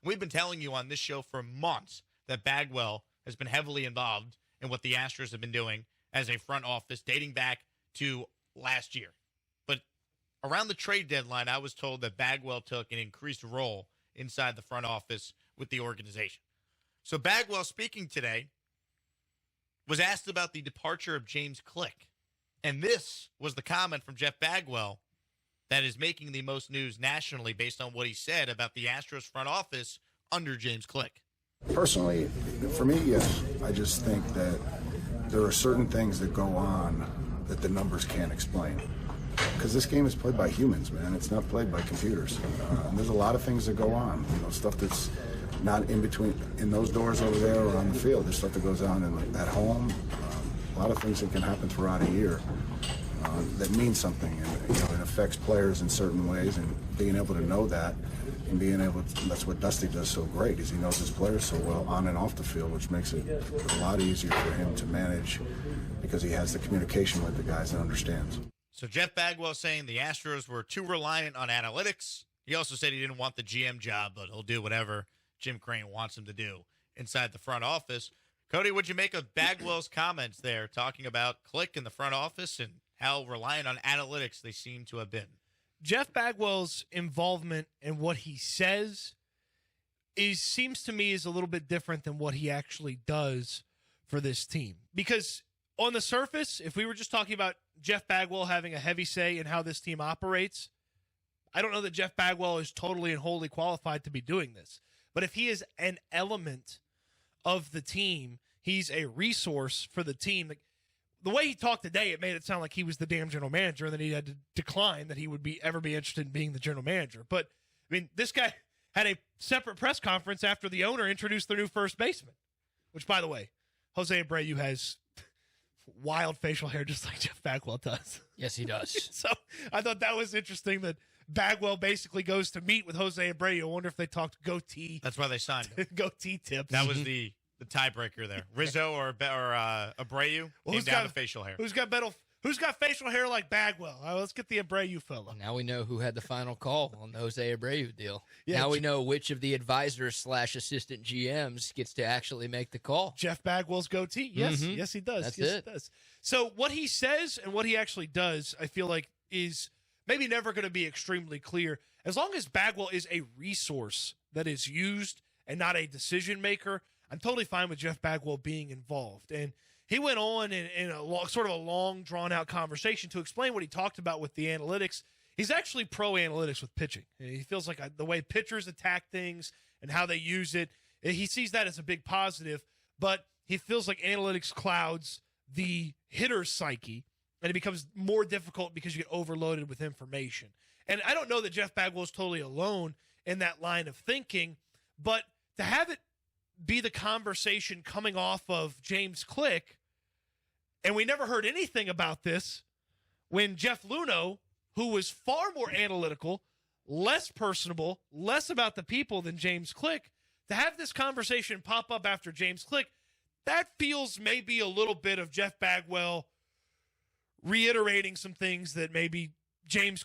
We've been telling you on this show for months that Bagwell has been heavily involved in what the Astros have been doing as a front office dating back to last year. But around the trade deadline, I was told that Bagwell took an increased role inside the front office with the organization. So Bagwell, speaking today, was asked about the departure of James Click. And this was the comment from Jeff Bagwell that is making the most news nationally based on what he said about the Astros front office under James Click. Personally, for me, yes. I just think that there are certain things that go on that the numbers can't explain. Because this game is played by humans, man. It's not played by computers. And there's a lot of things that go on. Stuff that's not in between, in those doors over there or on the field. There's stuff that goes on at home. A lot of things that can happen throughout a year that mean something. And, it affects players in certain ways. And being able to know that and being able to, that's what Dusty does so great, is he knows his players so well on and off the field, which makes it a lot easier for him to manage because he has the communication with the guys and understands. So Jeff Bagwell saying the Astros were too reliant on analytics. He also said he didn't want the GM job, but he'll do whatever Jim Crane wants him to do inside the front office. Cody, what'd you make of Bagwell's comments there, talking about Click in the front office and how reliant on analytics they seem to have been? Jeff Bagwell's involvement in what he says seems to me is a little bit different than what he actually does for this team. Because on the surface, if we were just talking about Jeff Bagwell having a heavy say in how this team operates, I don't know that Jeff Bagwell is totally and wholly qualified to be doing this. But if he is an element of the team, he's a resource for the team. The way he talked today, it made it sound like he was the damn general manager and that he had to decline that he would ever be interested in being the general manager. But, I mean, this guy had a separate press conference after the owner introduced their new first baseman, which, by the way, Jose Abreu has wild facial hair just like Jeff Bagwell does. Yes, he does. So I thought that was interesting that Bagwell basically goes to meet with Jose Abreu. I wonder if they talked goatee. That's why they signed him. Goatee tips. That was the tiebreaker there. Rizzo or Abreu came down to facial hair. Who's got facial hair like Bagwell? All right, let's get the Abreu fella. Now we know who had the final call on the Jose Abreu deal. Yeah, now we know which of the advisors/assistant GMs gets to actually make the call. Jeff Bagwell's goatee. Yes, yes, he does. That's yes, it. He does. So what he says and what he actually does, I feel like, is maybe never going to be extremely clear. As long as Bagwell is a resource that is used and not a decision maker, I'm totally fine with Jeff Bagwell being involved. And he went on in a sort of a long, drawn-out conversation to explain what he talked about with the analytics. He's actually pro-analytics with pitching. He feels like the way pitchers attack things and how they use it, he sees that as a big positive, but he feels like analytics clouds the hitter's psyche, and it becomes more difficult because you get overloaded with information. And I don't know that Jeff Bagwell is totally alone in that line of thinking, but to have it be the conversation coming off of James Click, and we never heard anything about this when Jeff Luhnow, who was far more analytical, less personable, less about the people than James Click, to have this conversation pop up after James Click, that feels maybe a little bit of Jeff Bagwell reiterating some things that maybe Jim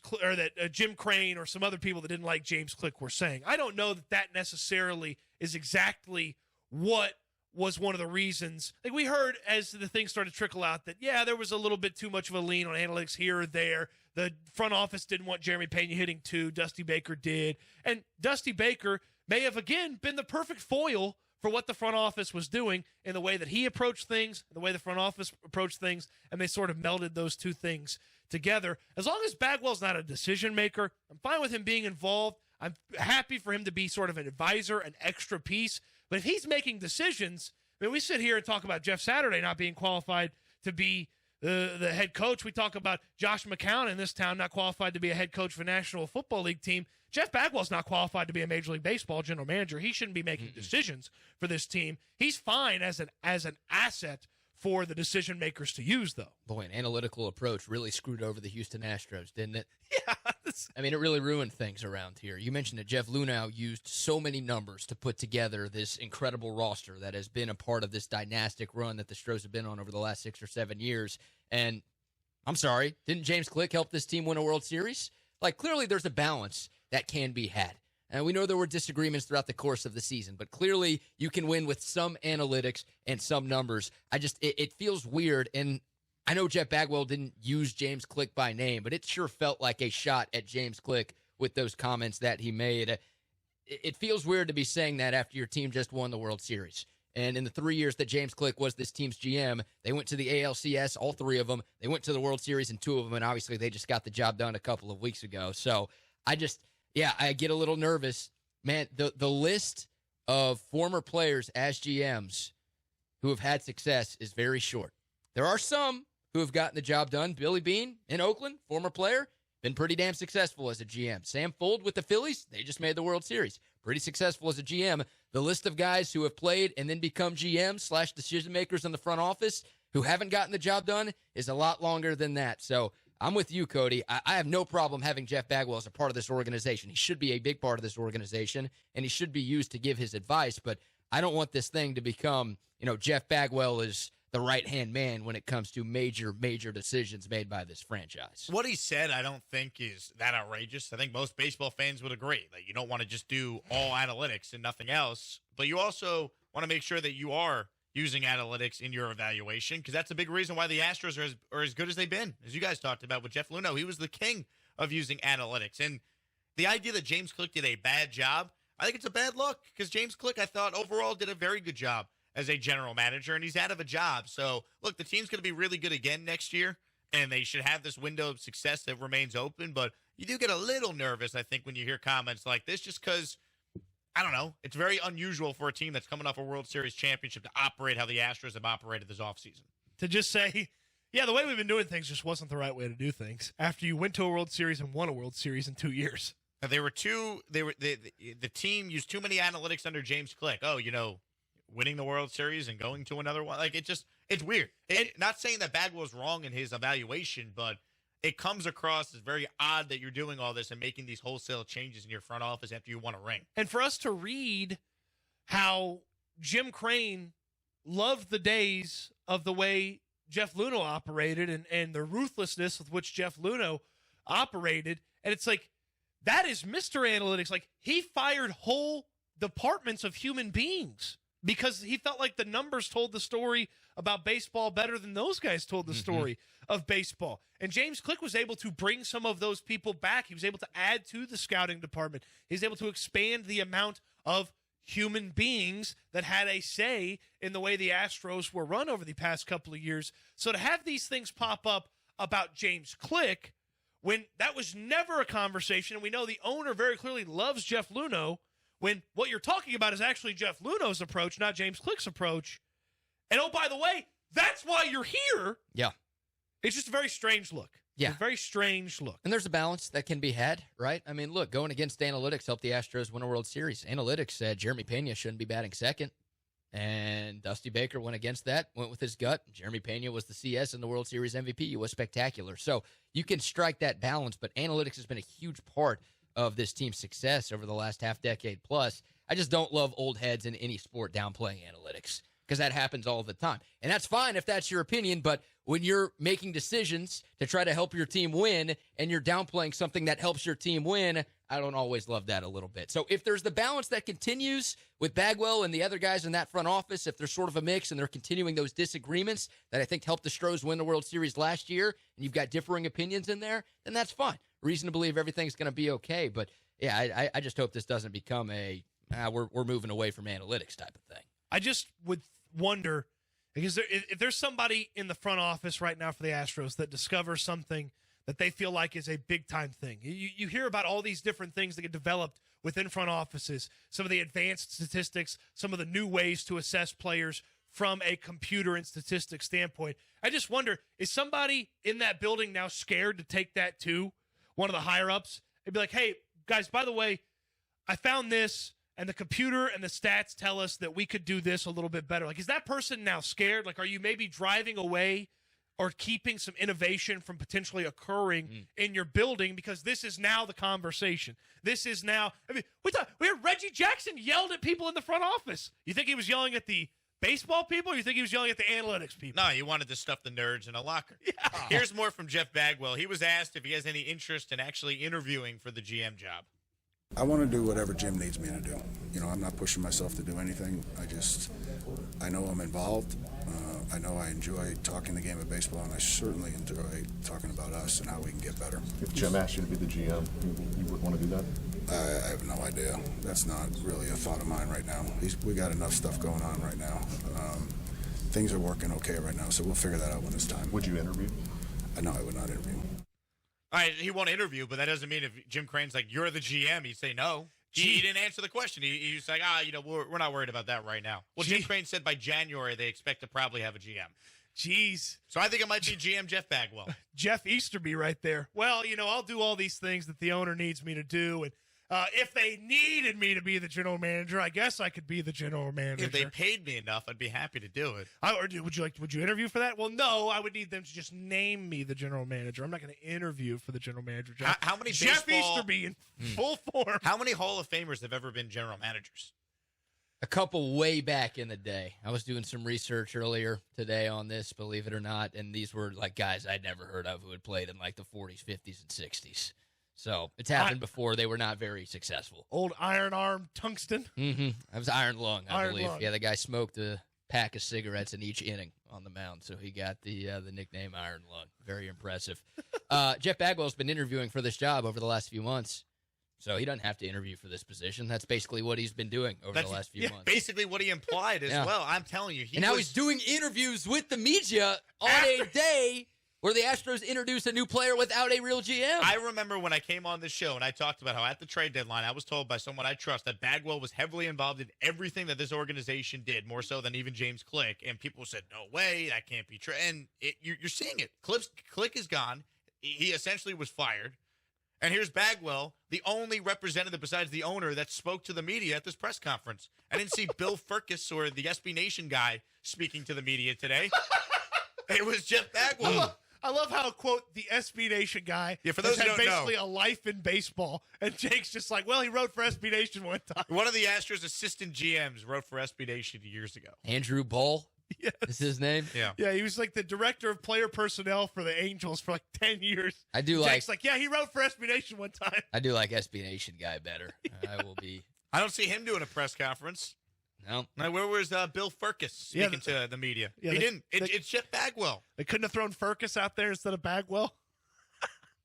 Crane or some other people that didn't like James Click were saying. I don't know that necessarily is exactly what was one of the reasons. Like we heard as the thing started to trickle out that, yeah, there was a little bit too much of a lean on analytics here or there. The front office didn't want Jeremy Pena hitting 2. Dusty Baker did. And Dusty Baker may have, again, been the perfect foil for what the front office was doing in the way that he approached things, and the way the front office approached things, and they sort of melded those two things together. As long as Bagwell's not a decision maker, I'm fine with him being involved. I'm happy for him to be sort of an advisor, an extra piece. But if he's making decisions, I mean, we sit here and talk about Jeff Saturday not being qualified to be the head coach. We talk about Josh McCown in this town not qualified to be a head coach for a National Football League team. Jeff Bagwell's not qualified to be a Major League Baseball general manager. He shouldn't be making decisions for this team. He's fine as an asset for the decision makers to use, though. Boy, an analytical approach really screwed over the Houston Astros, didn't it? Yeah. I mean, it really ruined things around here. You mentioned that Jeff Luhnow used so many numbers to put together this incredible roster that has been a part of this dynastic run that the Astros have been on over the last 6 or 7 years. And I'm sorry, didn't James Click help this team win a World Series? Like, clearly there's a balance that can be had. And we know there were disagreements throughout the course of the season, but clearly you can win with some analytics and some numbers. It feels weird. And I know Jeff Bagwell didn't use James Click by name, but it sure felt like a shot at James Click with those comments that he made. It feels weird to be saying that after your team just won the World Series. And in the 3 years that James Click was this team's GM, they went to the ALCS, all three of them. They went to the World Series in two of them, and obviously they just got the job done a couple of weeks ago. So I get a little nervous. Man, the list of former players as GMs who have had success is very short. There are some who have gotten the job done. Billy Beane in Oakland, former player, been pretty damn successful as a GM. Sam Fuld with the Phillies, they just made the World Series. Pretty successful as a GM. The list of guys who have played and then become GMs / decision makers in the front office who haven't gotten the job done is a lot longer than that. So I'm with you, Cody. I have no problem having Jeff Bagwell as a part of this organization. He should be a big part of this organization, and he should be used to give his advice. But I don't want this thing to become, Jeff Bagwell is the right-hand man when it comes to major decisions made by this franchise. What he said, I don't think is that outrageous. I think most baseball fans would agree that you don't want to just do all analytics and nothing else, but you also want to make sure that you are using analytics in your evaluation, because that's a big reason why the Astros are as good as they've been. As you guys talked about with Jeff Luhnow, he was the king of using analytics. And the idea that James Click did a bad job, I think it's a bad look, because James Click, I thought, overall did a very good job as a general manager, and he's out of a job. So, look, the team's going to be really good again next year, and they should have this window of success that remains open. But you do get a little nervous, I think, when you hear comments like this, just because, I don't know, it's very unusual for a team that's coming off a World Series championship to operate how the Astros have operated this offseason. To just say, yeah, the way we've been doing things just wasn't the right way to do things after you went to a World Series and won a World Series in 2 years. Now, the team used too many analytics under James Click. Oh, winning the World Series and going to another one. Like, it's weird. Not saying that Bagwell's wrong in his evaluation, but it comes across as very odd that you're doing all this and making these wholesale changes in your front office after you won a ring. And for us to read how Jim Crane loved the days of the way Jeff Luhnow operated and the ruthlessness with which Jeff Luhnow operated, and it's like, that is Mr. Analytics. Like, he fired whole departments of human beings because he felt like the numbers told the story about baseball better than those guys told the story of baseball. And James Click was able to bring some of those people back. He was able to add to the scouting department. He was able to expand the amount of human beings that had a say in the way the Astros were run over the past couple of years. So to have these things pop up about James Click, when that was never a conversation, and we know the owner very clearly loves Jeff Luhnow, when what you're talking about is actually Jeff Luhnow's approach, not James Click's approach. And, oh, by the way, that's why you're here. Yeah. It's just a very strange look. Yeah. It's a very strange look. And there's a balance that can be had, right? I mean, look, going against analytics helped the Astros win a World Series. Analytics said Jeremy Pena shouldn't be batting second. And Dusty Baker went against that, went with his gut. Jeremy Pena was the CS in the World Series MVP. He was spectacular. So you can strike that balance, but analytics has been a huge part of this team's success over the last half decade plus. I just don't love old heads in any sport downplaying analytics because that happens all the time. And that's fine if that's your opinion, but when you're making decisions to try to help your team win and you're downplaying something that helps your team win, I don't always love that a little bit. So if there's the balance that continues with Bagwell and the other guys in that front office, if there's sort of a mix and they're continuing those disagreements that I think helped the Astros win the World Series last year, and you've got differing opinions in there, then that's fine. Reason to believe everything's going to be okay. But, yeah, I just hope this doesn't become a we're moving away from analytics type of thing. I just would wonder, because if there's somebody in the front office right now for the Astros that discovers something that they feel like is a big-time thing. You hear about all these different things that get developed within front offices, some of the advanced statistics, some of the new ways to assess players from a computer and statistics standpoint. I just wonder, is somebody in that building now scared to take that to one of the higher-ups and be like, hey, guys, by the way, I found this, and the computer and the stats tell us that we could do this a little bit better. Like, is that person now scared? Like, are you maybe driving away or keeping some innovation from potentially occurring in your building because this is now the conversation? This is now, I mean, we heard Reggie Jackson yelled at people in the front office. You think he was yelling at the baseball people, or you think he was yelling at the analytics people? No, he wanted to stuff the nerds in a locker. Yeah. Here's more from Jeff Bagwell. He was asked if he has any interest in actually interviewing for the GM job. I want to do whatever Jim needs me to do. You know, I'm not pushing myself to do anything. I know I'm involved. I know I enjoy talking the game of baseball, and I certainly enjoy talking about us and how we can get better. If Jim asked you to be the GM, you would want to do that? I have no idea. That's not really a thought of mine right now. We got enough stuff going on right now. Things are working okay right now, so we'll figure that out when it's time. Would you interview? No, I would not interview. All right, he won't interview, but that doesn't mean if Jim Crane's like, you're the GM, he'd say no. He didn't answer the question. He's like, we're not worried about that right now. Well, Jim Crane said by January they expect to probably have a GM. Jeez. So I think it might be GM Jeff Bagwell. Jeff Easterby right there. Well, I'll do all these things that the owner needs me to do, and if they needed me to be the general manager, I guess I could be the general manager. If they paid me enough, I'd be happy to do it. Would you interview for that? Well, no, I would need them to just name me the general manager. I'm not going to interview for the general manager job. How many Jeff Easterby in full form. How many Hall of Famers have ever been general managers? A couple way back in the day. I was doing some research earlier today on this, believe it or not, and these were like guys I'd never heard of who had played in like the 40s, 50s, and 60s. So it's happened before. They were not very successful. Old iron arm tungsten. Mm-hmm. That was Iron Lung, I believe. Lung. Yeah, the guy smoked a pack of cigarettes in each inning on the mound, so he got the nickname Iron Lung. Very impressive. Jeff Bagwell's been interviewing for this job over the last few months, so he doesn't have to interview for this position. That's basically what he's been doing over the last few months. Basically what he implied as well. I'm telling you. Now he's doing interviews with the media on a day where the Astros introduced a new player without a real GM. I remember when I came on this show and I talked about how at the trade deadline I was told by someone I trust that Bagwell was heavily involved in everything that this organization did, more so than even James Click. And people said, no way, that can't be true. And you're seeing it. Click is gone. He essentially was fired. And here's Bagwell, the only representative besides the owner that spoke to the media at this press conference. I didn't see Bill Furcus or the SB Nation guy speaking to the media today. It was Jeff Bagwell. I love how, quote, the SB Nation guy for those has who had don't basically know, a life in baseball. And Jake's just like, well, he wrote for SB Nation one time. One of the Astros assistant GMs wrote for SB Nation years ago. Andrew Bull Yes. is his name. Yeah. Yeah, he was like the director of player personnel for the Angels for like 10 years. I do Jake's like, yeah, he wrote for SB Nation one time. I do like SB Nation guy better. I will be. I don't see him doing a press conference. No. Now, where was Bill Furcus speaking to the media? Yeah, he didn't. It's Jeff Bagwell. They couldn't have thrown Furcus out there instead of Bagwell.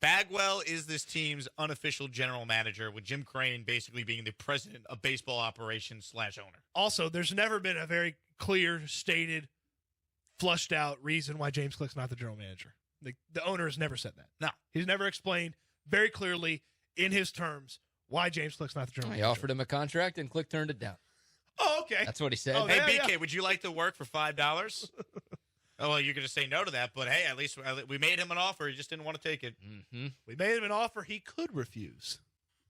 Bagwell is this team's unofficial general manager, with Jim Crane basically being the president of baseball operations / owner. Also, there's never been a very clear, stated, flushed out reason why James Click's not the general manager. The owner has never said that. No. He's never explained very clearly in his terms why James Click's not the general He manager. offered him a contract and Click turned it down. Oh, okay. That's what he said. Oh, Hey, yeah, BK, would you like to work for $5? Oh, well, you're going to say no to that, but hey, at least we made him an offer. He just didn't want to take it. Mm-hmm. We made him an offer he could refuse.